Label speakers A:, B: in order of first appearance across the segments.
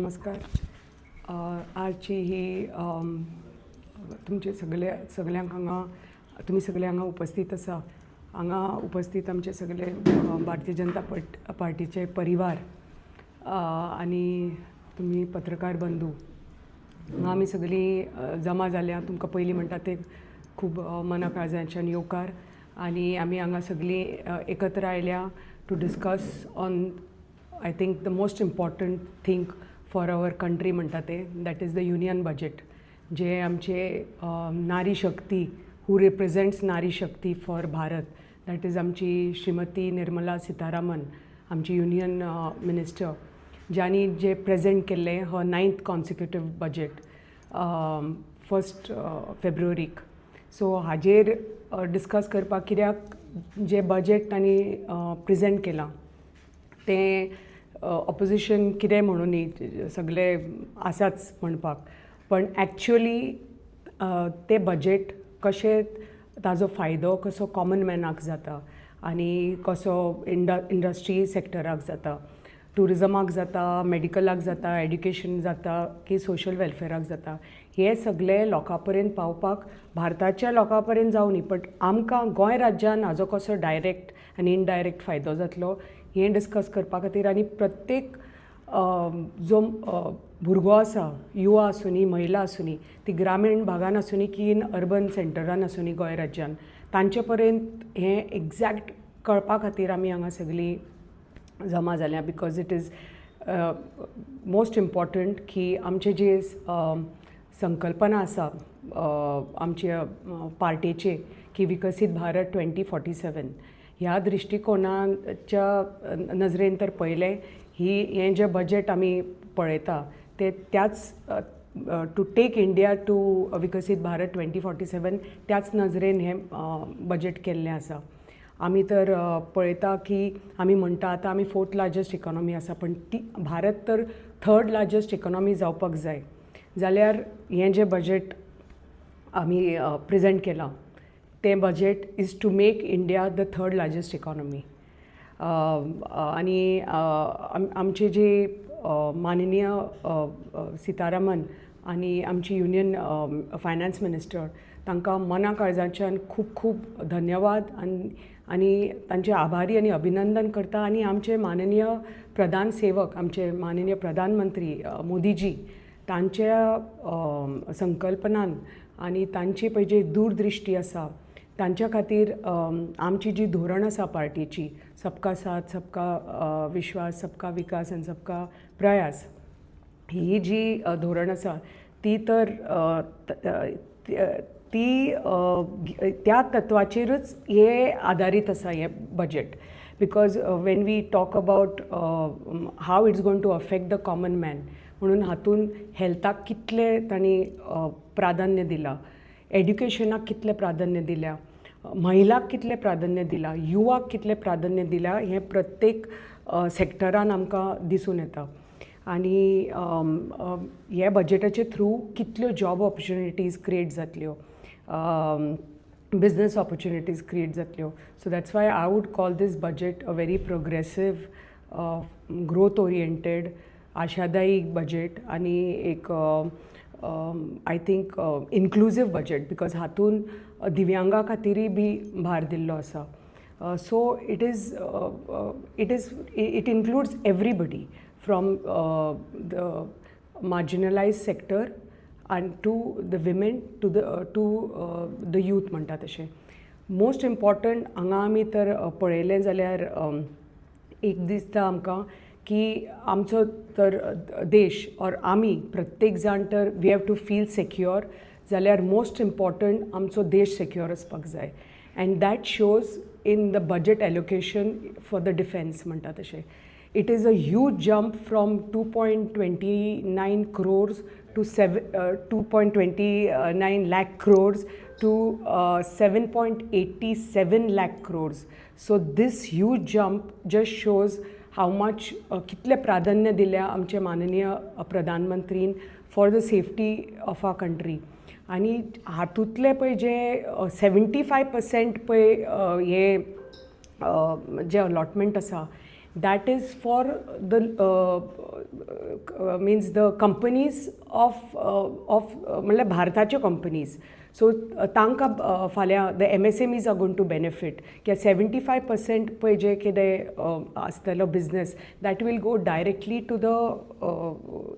A: नमस्कार. आजची ही तुमचे सगळ्यांक हांगा तुमी सगळे हांगा उपस्थित आसा. हांगा उपस्थित आमचे सगळे भारतीय जनता पार्टीचे परिवार आनी तुमी पत्रकार बंधू हांगा आमी सगळीं जमा जाल्या. तुमकां पयलीं म्हणटा ते खूब मना काळजांच्यान येवकार आनी आमी हांगा सगळीं एकत्र आयल्या to discuss on I think the most important thing for our country म्हणटा ते that is the union budget, जे आमचे नारी शक्ती हू रिप्रेझेंट्स नारी शक्ती फॉर भारत, दॅट इज आमची श्रीमती निर्मला सीतारामन, आमची युनियन मिनिस्टर, ज्यांनी जे प्रेझेंट केल्ले हो 9th कॉन्सिक्युटीव बजेट 1 फेब्रुवारीक. सो हाजेर डिस्कस करपाक कित्याक जे बजेट तांणी प्रेझेंट केलां तें ऑपोजिशन कितें म्हणून न्ही सगळे आसाच म्हणपाक, पण एक्चुअली ते बजेट कशें ताजो फायदो कसो कॉमन मॅनाक जाता आनी कसो इंडस्ट्री सॅक्टराक जाता, टुरिजमाक जाता, मेडिकलाक जाता, एड्युकेशन जाता की सोशल वेलफेराक जाता, हे सगळे लोकां पर्यंत पावपाक भारताच्या लोकां पर्यंत जावं न्ही बट आमकां गोंय राज्यान हाजो कसो डायरेक्ट आनी इनडायरेक्ट फायदो जातलो हें डिस्कस करपा खातीर आनी प्रत्येक जो भुरगो आसा, युवा आसूं न्ही, महिला आसूं न्ही, ती ग्रामीण भागान आसूं न्ही की इन अर्बन सेंटरान आसूं न्ही गोंय राज्यान, तांचे पर्यंत हें एक्झॅक्ट कळपा खातीर आमी हांगा सगळीं जमा जाल्यां. Because it is most important की आमचे जे संकल्पना आसा आमच्या पार्टीचे की विकसीत भारत 2047 ह्या दृश्टिकोनाच्या नजरेन तर पयलें हें जें बजेट आमी पळयता ते त्याच टू टेक इंडिया टू विकसीत भारत 2047 त्याच नजरेन हें बजेट केल्लें आसा. आमी तर पळयता की आमी म्हणटा आतां आमी 4th लार्जस्ट इकॉनॉमी आसा, पण ती भारत तर 3rd लार्जस्ट इकॉनॉमी जावपाक जाय जाल्यार हें जें बजेट आमी प्रेझेंट केलां तें budget is to make India the 3rd largest economy. आनी आमचे जे माननीय सीतारामन आनी आमची युनियन फायनान्स मिनिस्टर तांकां मना काळजाच्यान खूब खूब धन्यवाद आनी तांचे आभारी आनी अभिनंदन करता. आनी आमचे माननीय प्रधान सेवक आमचे माननीय प्रधानमंत्री मोदीजी तांच्या संकल्पनान आनी तांची पळय जी दूरदृश्टी आसा तांच्या खातीर आमची जी धोरण आसा पार्टीची सबका साथ, सबका विश्वास, सबका विकास आनी सबका प्रयास, ही जी धोरण आसा ती तर ती त्या तत्वाचेरूच हे आदारीत आसा हें budget. Because when we talk about how it's going to affect the common man, म्हणून हातून हेल्थाक कितलें तांणी प्राधान्य दिलां, एड्युकेशनाक कितलें प्राधान्य दिल्या, महिलाक कितलें प्राधान्य दिलां, युवाक कितलें प्राधान्य दिलां, हें प्रत्येक सॅक्टरान आमकां दिसून येता. आनी हे बजेटाचे थ्रू कितल्यो जॉब ऑपॉर्च्युनिटीज क्रिएट जातल्यो, बिजनस ऑपॉर्च्युनिटीज क्रिएट जातल्यो. So that's why I would call this budget a very progressive, growth oriented, आशादायी बजेट आनी एक I think inclusive budget, because हातून दिव्यांगा खातीरय बी भार दिल्लो आसा. So it includes everybody from the marginalised sector and to the women to the youth म्हणटा तशें. मोस्ट इम्पॉर्टंट हांगा आमी तर पळयलें जाल्यार एक दिसता आमकां की आमचो तर देश और आमी प्रत्येक जाण तर we have to feel secure, जाल्यार मोस्ट इम्पॉर्टंट आमचो देश सेक्युअर आसपाक जाय. And that shows in the budget allocation for the defence म्हणटा तशें. It is a huge jump from 2.29 crores to 2.29 lakh crores to 7.87 lakh crores. So this huge jump just shows how much कितले प्राधान्य दिल्या आमचे माननीय प्रधानमंत्रीन for the safety of our country. आनी हातूंतले पळय जे 75% पळय हे जे अलॉटमेंट आसा that is for the means the companies of मतलब भारताच्यो companies. So तांकां फाल्यां the MSMEs are going to benefit. कि 75% पळय जे कितें आसतलो business that will go directly to the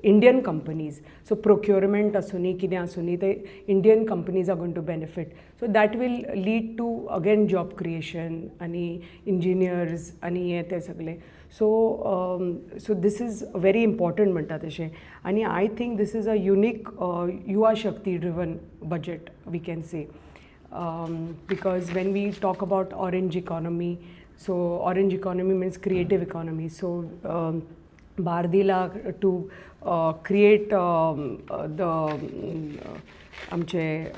A: Indian companies. So procurement आसूनी कितें आसूनी ते Indian companies are going to benefit. So that will lead to again job creation आणि engineers आणि हे ते सगळे. So this is very important म्हणटा तशें. आणि I think this is a unique युवा शक्ती driven budget we can say. Because when we talk about orange economy, so orange economy means creative economy. So Bardila to create the आमचे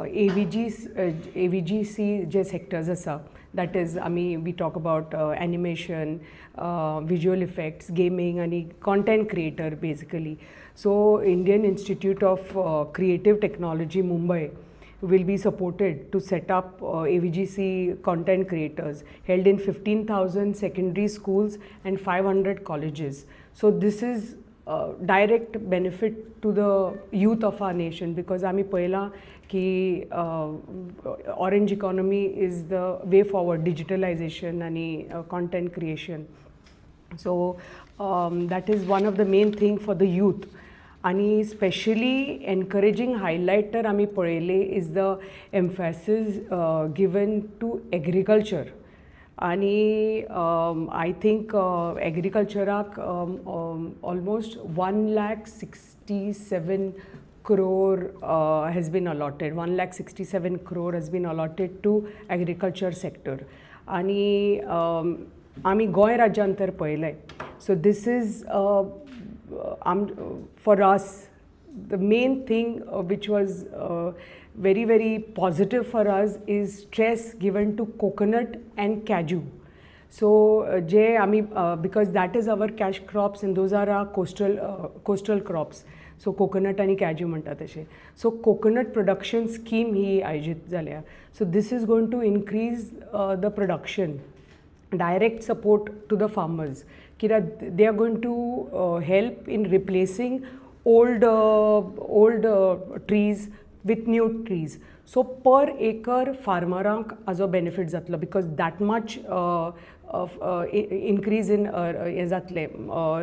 A: AVGC जे sectors आसा, that is we talk about animation, visual effects, gaming and content creator basically. So Indian Institute of Creative Technology Mumbai will be supported to set up AVGC content creators held in 15,000 secondary schools and 500 colleges. So this is direct benefit to the youth of our nation, because आमी पळयलां की orange economy is the way forward, digitalization and content creation. So that is one of the main thing for the youth. आणि specially encouraging highlight तर आमी पळयले is the emphasis given to agriculture. आणि I think एग्रीकल्चराक almost 1,67 crore has been allotted. 1,67 crore has been allotted to agriculture sector. आणि आमी गोंय राज्यान तर पळयलें. So this is for us the main thing which was very very positive for us is stress given to coconut and cashew. So because that is our cash crops and those are our coastal crops. So coconut and cashew म्हणटा तशें. So coconut production scheme ही आयोजीत जाल्या. So this is going to increase the production, direct support to the farmers. They are going to help in replacing old trees with new trees. So per acre farmerank as a benefit zatlo, because that much of increase in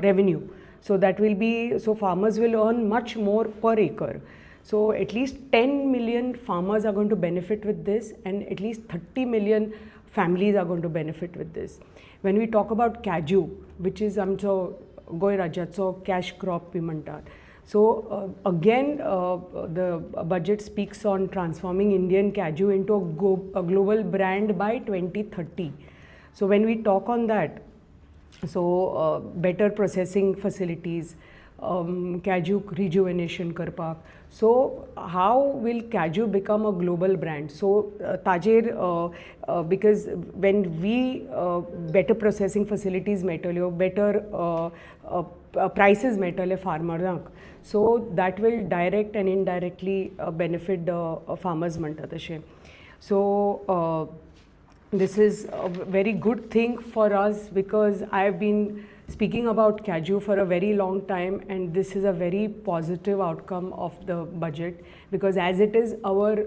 A: revenue. So that will be, so farmers will earn much more per acre. So at least 10 million farmers are going to benefit with this, and at least 30 million families are going to benefit with this. When we talk about cashew, which is आमचो गोंय राज्याचो cash crop we म्हणटात. So again the budget speaks on transforming Indian cashew into a global brand by 2030. So when we talk on that, so better processing facilities, cashew rejuvenation करपाक. So how will cashew become a global brand? So because when we better processing facilities मेळटल्यो, better prices मेळटले farmerank, so that will direct and indirectly benefit the farmers म्हणटा तशें. So this is a very good thing for us, because I have been speaking about cashew for a very long time, and this is a very positive outcome of the budget, because as it is our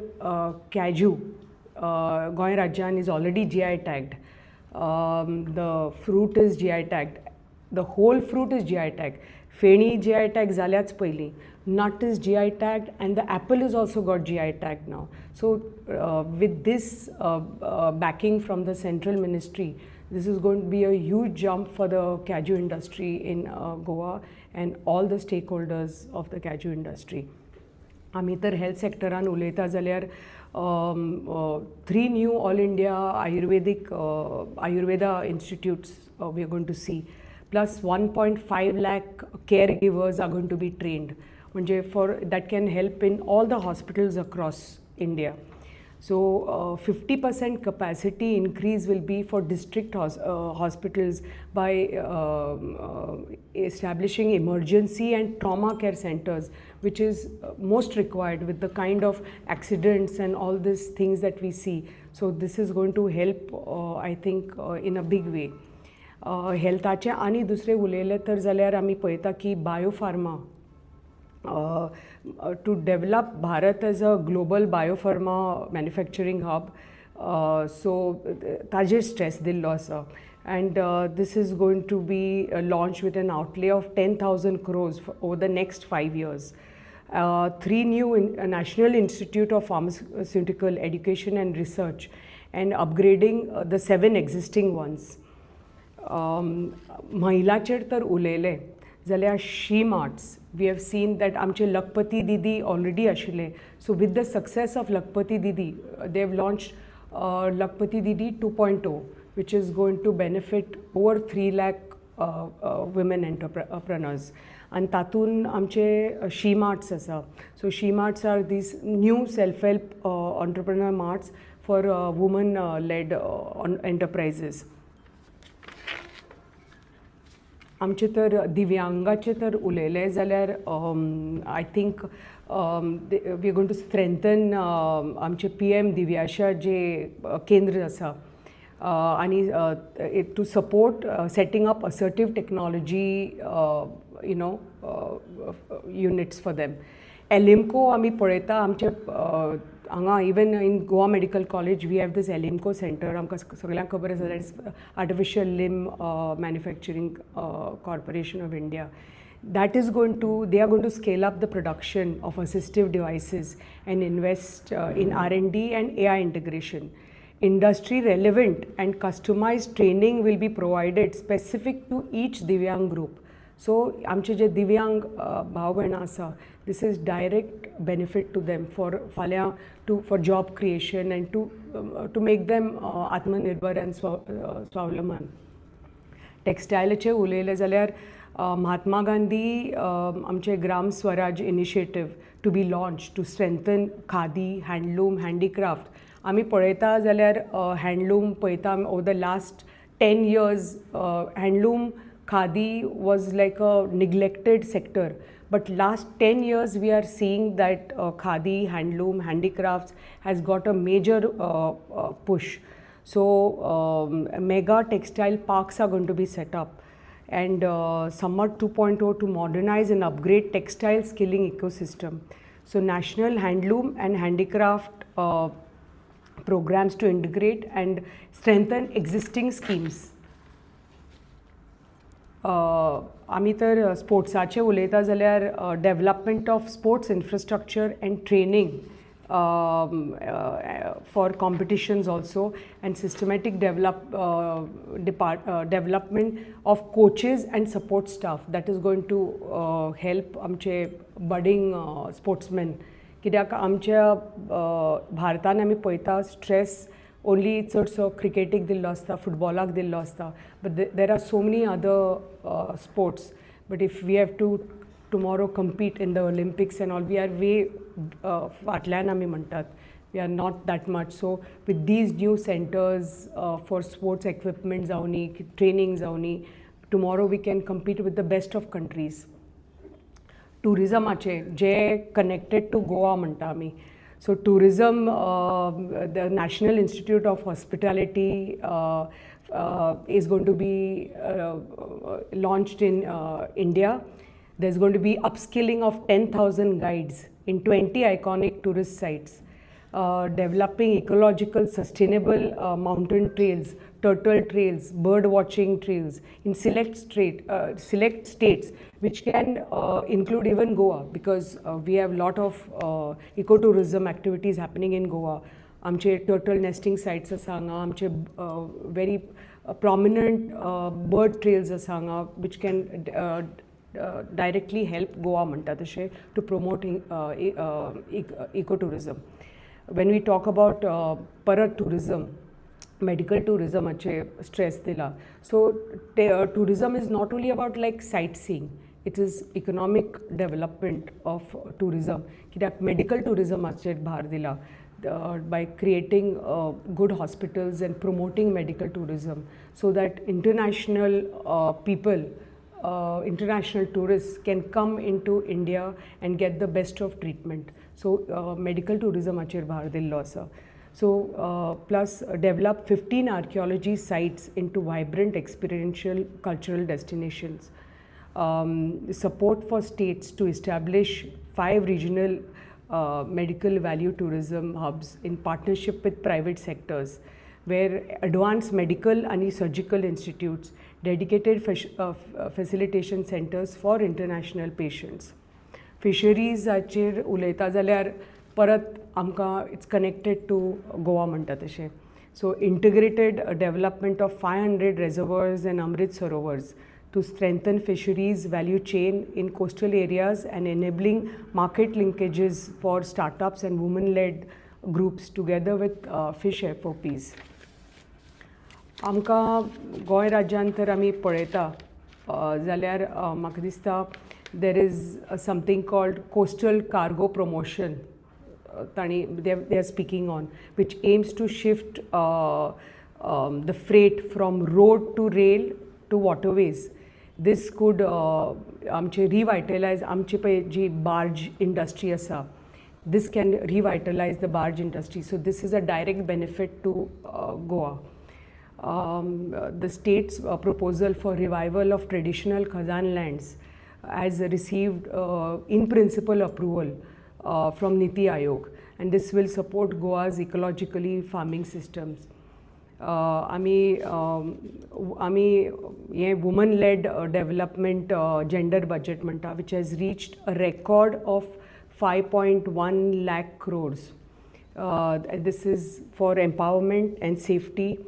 A: cashew, Goy Rajyan is already GI tagged. The fruit is GI tagged. The whole fruit is GI tagged. Feni GI tag zalyats payli. Nut is GI tagged, and the apple is also got GI tagged now. So with this backing from the central ministry, this is going to be a huge jump for the cashew industry in Goa and all the stakeholders of the cashew industry. आमी तर health सेक्टरान उलयता जाल्यार 3 new all India Ayurveda institutes we are going to see, plus 1.5 lakh caregivers are going to be trained, म्हणजे for that can help in all the hospitals across India. So 50% capacity increase will be for district hospitals by establishing emergency and trauma care centers, which is most required with the kind of accidents and all these things that we see. So this is going to help I think in a big way. हेल्थाचे आनी दुसरे उलयले तर जाल्यार आमी पळयता की biopharma to develop Bharat as a global biopharma manufacturing hub. So ताजेर stress दिल्लो आसा. And this is going to be launched with an outlay of 10,000 crores over the next 5 years. 3 new National Institute of Pharmaceutical Education and Research, and upgrading the 7 existing ones. महिलाचेर तर उलयले जाल्यार she marts we have seen that आमचे Lakhpati Didi already आशिल्ले. So with the success of Lakhpati Didi they have launched लखपती दीदी 2.0 which is going to benefit over 3 lakh women entrepreneurs. And तातून आमचे She Marts आसा. So She Marts are these new self-help entrepreneur marts for women led enterprises. आमचे तर दिव्यांगाचे तर उलयले जाल्यार I think we are going to strengthen आमचे PM Divyasha जे केंद्र आसा आनी to support setting up assertive technology units for them. Alimco आमी पळयता आमचे हांगा even in Goa medical college we have these Alimco centre. आमकां सगळ्यांक खबर आसा that is artificial limb manufacturing corporation of India. That is going to, they are going to scale up the production of assistive devices and invest in R&D and AI integration. Industry relevant and customized training will be provided specific to each Divyang group. So आमचे जे दिव्यांग भाव भयणां आसा, this is direct benefit to them for फाल्यां for job creation and to make them आत्मनिर्भर and स्वावलंबन. टेक्सटायलाचे उलयले जाल्यार महात्मा गांधी आमचे Gram Swaraj initiative to be launch to strengthen khadi handloom handicraft. आमी पळयता जाल्यार हँडलूम पळयता over the last 10 years handloom khadi was like a neglected sector, but last 10 years we are seeing that khadi, handloom, handicrafts has got a major push. So mega textile parks are going to be set up, and Summer 2.0 to modernize and upgrade textile skilling ecosystem. So national handloom and handicraft programs to integrate and strengthen existing schemes. आमी तर स्पोर्ट्साचे उलयता जाल्यार development of sports infrastructure and training for competitions also, and systematic development of coaches and support staff that is going to help आमचे budding sportsman. कित्याक आमच्या भारतान आमी पळयता स्ट्रेस only चडसो क्रिकेटीक दिल्लो आसता, फुटबॉलाक दिल्लो आसता, but there are so many other sports, but if we have to tomorrow compete in the Olympics and all, we are way फाटल्यान आमी म्हणटात, we are not that much. So with these new centers for sports equipment जावनी, training जावनी, tomorrow we can compete with the best of countries. टुरिजमाचे J connected to Goa म्हणटा आमी. So tourism, the National Institute of Hospitality is going to be launched in India. There's going to be upskilling of 10,000 guides in 20 iconic tourist sites. Developing ecological sustainable mountain trails, turtle trails, bird watching trails in select states, which can include even Goa, because we have lot of ecotourism activities happening in Goa. आमचे turtle nesting sites आसा हांगा, आमचे very prominent bird trails आसा हांगा, which can directly help Goa म्हणटा तशें to promote ecotourism. When we talk about parat tourism, medical tourism ache stress dila. So tourism is not only about like sightseeing, it is economic development of tourism. Kidak medical tourism ache bhar dila by creating good hospitals and promoting medical tourism, so that international people, international tourists can come into India and get the best of treatment. So medical tourism acher bhar dillo asa. So plus develop 15 archaeology sites into vibrant experiential cultural destinations. Support for states to establish 5 regional medical value tourism hubs in partnership with private sectors, where advanced medical and surgical institutes, dedicated facilitation centers for international patients. Fisheries हाचेर उलयता जाल्यार परत आमकां it's connected to Goa म्हणटा तशें. So integrated development of 500 reservoirs and Amrit Sarovars to strengthen fisheries value chain in coastal areas and enabling market linkages for startups and women-led groups together with fish FOPs. आमकां गोंय राज्यांत तर आमी पळयता जाल्यार म्हाका दिसता there is something called coastal cargo promotion they are speaking on, which aims to shift the freight from road to rail to waterways. This could आमचे revitalize आमची पळय जी barge industry आसा, this can revitalize the barge industry. So this is a direct benefit to Goa. The state's proposal for revival of traditional Khazan lands has received in principle approval from Niti Aayog, and this will support Goa's ecologically farming systems. आमी हे women-led development gender budget म्हणटा, which has reached a record of 5.1 lakh crores. This is for empowerment and safety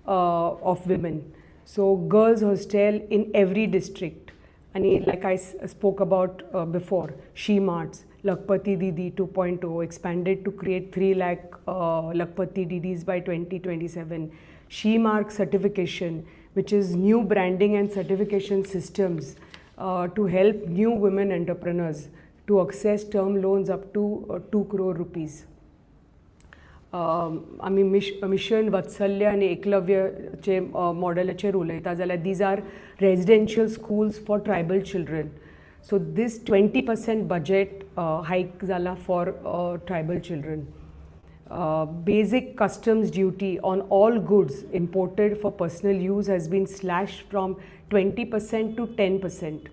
A: of women. So girls hostel in every district, and like I spoke about before, She Marts, Lakhpati Didi 2.0 expanded to create 3 lakh Lakhpati Didis by 2027. She Mark certification, which is new branding and certification systems to help new women entrepreneurs to access term loans up to 2 crore rupees. आमी mission Vatsalya आणि एकलव्यचे मॉडेलाचेर उलयता जाल्यार these are residential schools for tribal children. So this 20% budget hike zala for tribal children. Basic customs duty on all goods imported for personal use has been slashed from 20% to 10%.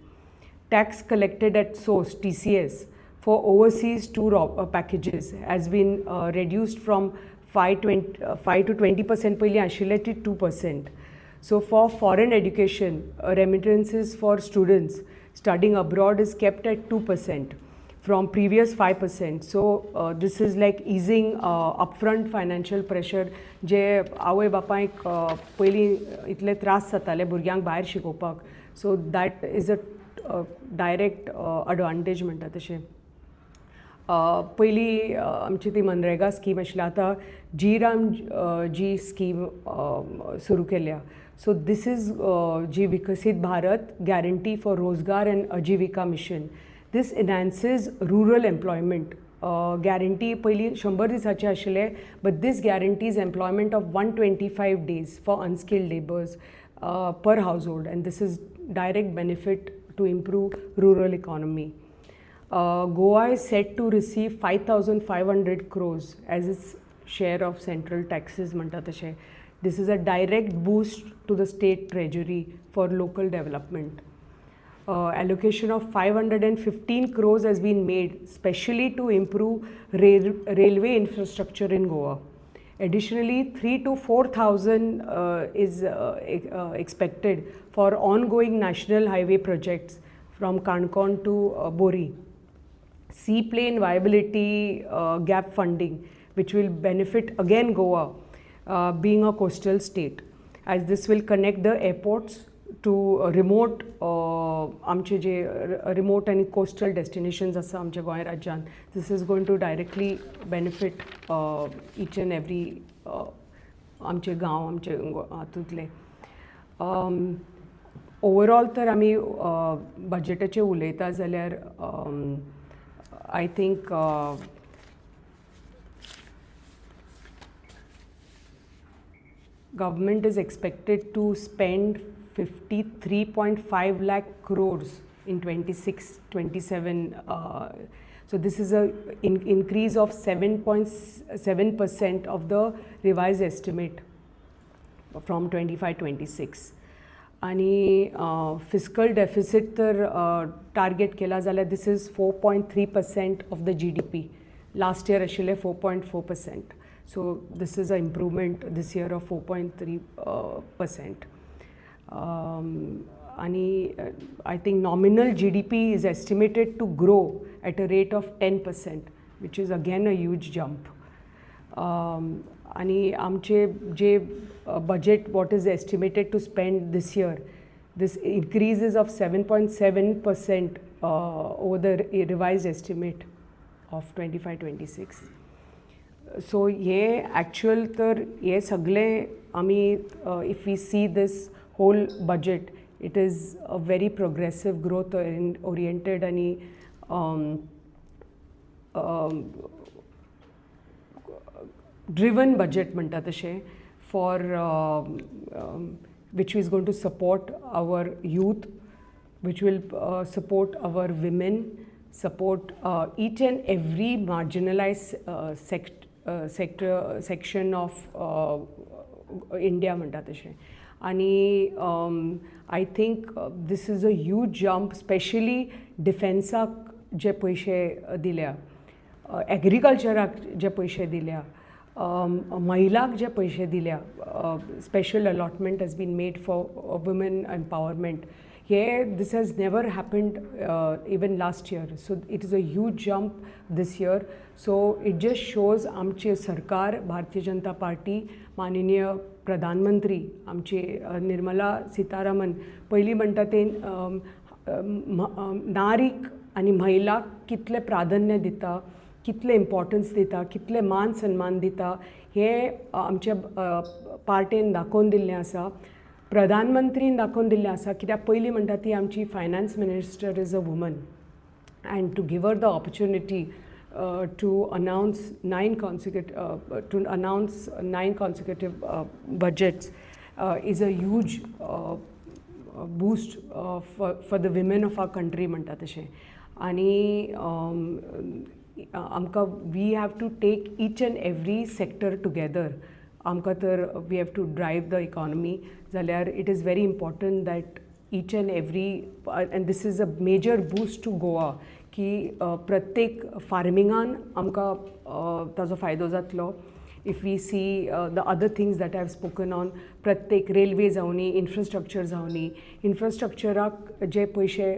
A: Tax collected at source (TCS) for overseas tour packages has been reduced from 5 to 20% पयलीं आशिल्ले to 2%. So for foreign education, remittances for students studying abroad is kept at 2% from previous 5%. So this is like easing upfront financial pressure जे आवय बापायक पयलीं इतले त्रास जाताले भुरग्यांक भायर शिकोवपाक. So that is a direct advantage म्हणटा तशें. पयलीं आमची ती मनरेगा स्कीम आशिल्ली, आतां जी-राम जी स्कीम सुरू केल्या. So this is जी विकसित भारत guarantee for रोजगार and आजीविका mission. This enhances rural employment. Guarantee पयलीं 100 दिसाचे आशिल्ले, but this guarantees employment of 125 days for unskilled laborers per household, and this is direct benefit to improve rural economy. Goa is set to receive 5,500 crores as its share of central taxes म्हणटा तशें. This is a direct boost to the state treasury for local development. Allocation of 515 crores has been made specially to improve railway infrastructure in Goa. Additionally, 3,000 to 4,000 is expected for ongoing national highway projects from Kankon to Bori. Seaplane viability gap funding, which will benefit again Goa being a coastal state, as this will connect the airports to remote आमचे जे remote and coastal destinations आसा आमच्या गोंय राज्यांत. This is going to directly benefit each and every आमचे गांव आमचे हातूंतले. Overall तर आमी बजेटाचेर उलयता जाल्यार I think government is expected to spend 53.5 lakh crores in 26-27 So this is a increase of 7.7% of the revised estimate from 25-26. आणि fiscal deficit तर टार्गेट केला जाल्यार this is 4.3% of the GDP. Last year आशिल्ले 4.4%. So this is a improvement this year of 4.3%. आणि I think nominal GDP is estimated to grow at a rate of 10%, which is again a huge jump. आणि आमचे जे budget what is estimated to spend this year, this increases of 7.7% over the revised estimate of 25-26. So hey actual तर हे सगळे आम्ही if we see this whole budget, it is a very progressive growth oriented आणि driven budget म्हणटा तशें for which is going to support our youth, which will support our women, support each and every marginalized section of India म्हणटा तशें. आणि I think this is a huge jump, especially डिफेन्साक जे पयशे दिल्या, एग्रीकल्चराक जे पयशे दिल्या, महिलाक जे पयशे दिल्या, special allotment has been made for women empowerment. This has never happened even last year. So it is a huge jump this year. So it just shows आमचे सरकार, भारतीय जनता पार्टी, माननीय प्रधानमंत्री आमचे निर्मला सीतारामन पयलीं म्हणटा ते नारीक आनी महिलाक कितले प्राधान्य दिता, कितले इम्पॉर्टन्स दिता, कितले मान सन्मान दिता, हे आमच्या पार्टेन दाखोवन दिल्लें आसा. प्रधानमंत्रीन दाखोवन दिल्लें आसा, कित्याक पयलीं म्हणटा ती आमची finance minister is a woman. And to give her the opportunity to announce 9 consecutive budgets is a huge boost for the women of our country म्हणटा तशें. आणि आमकां we have to take each and every sector together. आमकां तर we have to drive the economy. जाल्यार it is very important that each and every and this is a major boost to Goa की प्रत्येक फार्मिंगान आमकां ताजो फायदो जातलो. If we see the other things that I have spoken on, प्रत्येक railway जावनी, infrastructure जावनी, इन्फ्रास्ट्रक्चराक जे पयशे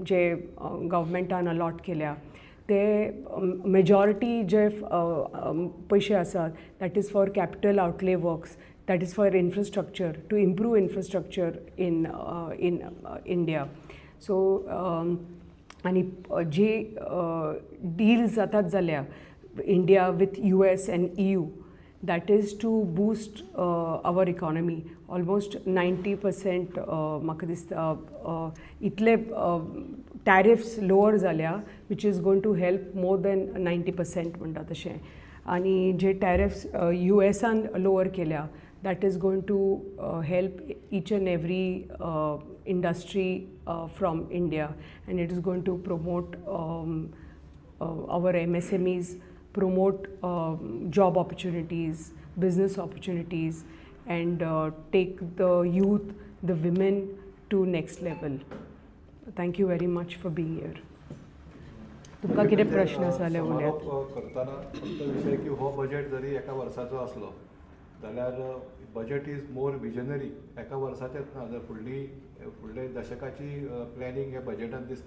A: जे गव्हर्मेंटान अलॉट केल्या ते मेजॉरिटी जे पयशे आसात that is for capital outlay works, that is for infrastructure, to improve infrastructure in India. So आणि जे deals जातात जाल्या India with US and EU, that is to boost our economy. Almost 90% म्हाका दिसता इतले tariffs lower जाल्या, which is going to help more than 90% म्हणटा तशें. आणि जे tariffs USान lower केल्या, that is going to help each and every industry from India, and it is going to promote our MSMEs, promote job opportunities, business opportunities, and take the youth, the women to next level. Thank you very much for being here. तुमकां कितें प्रश्न जाले उलयात.
B: करताना फक्त विशय की हो budget जरी एका वर्साचो असलो जाल्यार बजेट इज मोर विजनरी. एका वर्साचेच ना, जर फुडले दशकाची प्लॅनिंग हे बजेटान दिसता.